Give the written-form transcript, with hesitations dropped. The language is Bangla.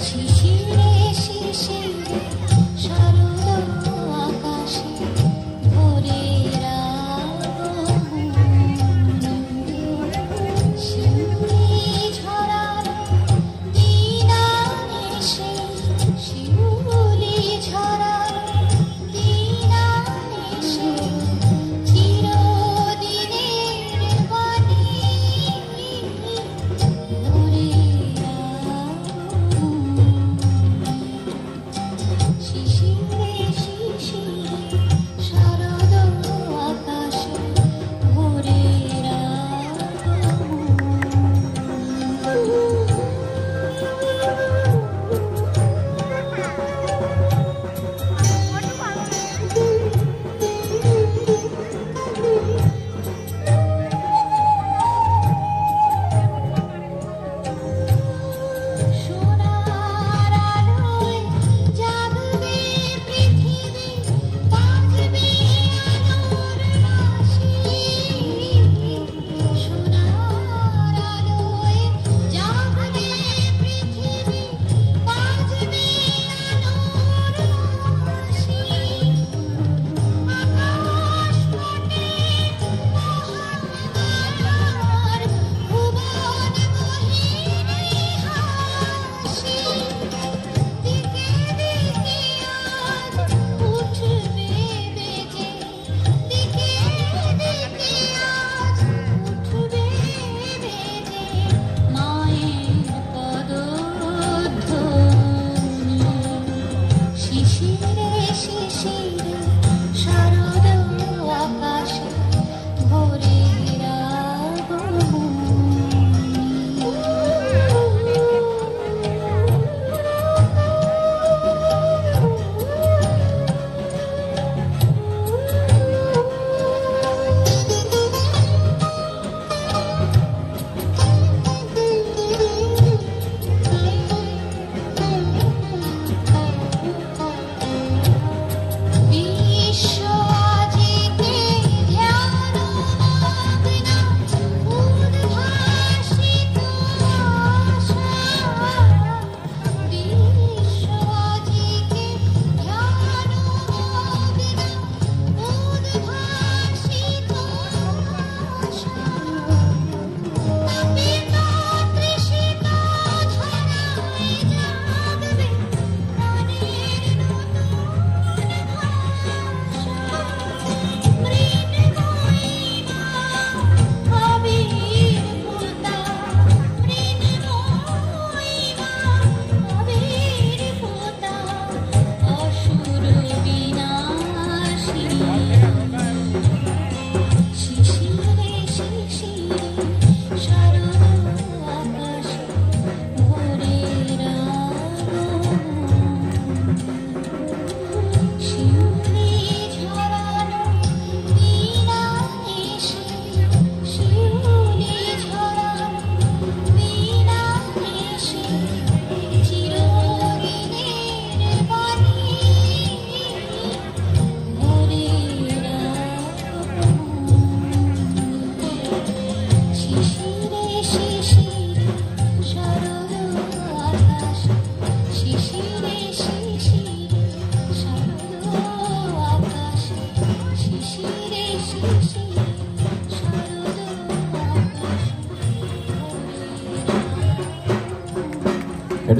শিশিরে শিশিরে শারদ আকাশে ভোরের আগমন। শিউলি ঝরানো দিন আনেছে, শিউলি ঝরানো দিন আনেছে, চিরদিনের বাণী ভোরের আগমন। শিশিরে শিশিরে শারদ আকাশে ভোরের সোনার আলোয় জাগবে পৃথিবী, বাজবে আলোর বাঁশি। সোনার আলোয় জাগবে পৃথিবী, বাজবে আলোর বাঁশি। আকাশ পটে মহামায়ার ভুবন মোহিনী হাসি। দিকে দিকে আজ উঠবে বেজে, দিকে দিকে আজ উঠবে বেজে মায়ের পদধ্বনি। শিশিরে শিশিরে শারদ আকাশে ভোরের আগমন। বিশ্ব আজিতে ধ্যানমগ্ন উদ্ভাসিত আশা। বিশ্ব আজিতে ধ্যানমগ্ন উদ্ভাসিত আশা। তাপিত তৃষিত ধরায় জাগবে প্রাণের নতুন ভাষা। মৃন্ময়ীমা আবির্ভূতা, মৃন্ময়ীমা আবির্ভূতা, অসুর বিনাশিনী। শিশিরে শিশিরে শারদ আকাশে ভোরের আগমন। শিউলি ঝরানো দিন আনেছে, শিউলি ঝরানো দিন আনেছে, চিরদিনের বাণী ভোরের আগমন। শিশিরে শিশিরে শারদ আকাশে, শিশিরে শিশিরে শারদ আকাশে, শিশিরে শিশিরে শারদ আকাশে ভোরের আগমন।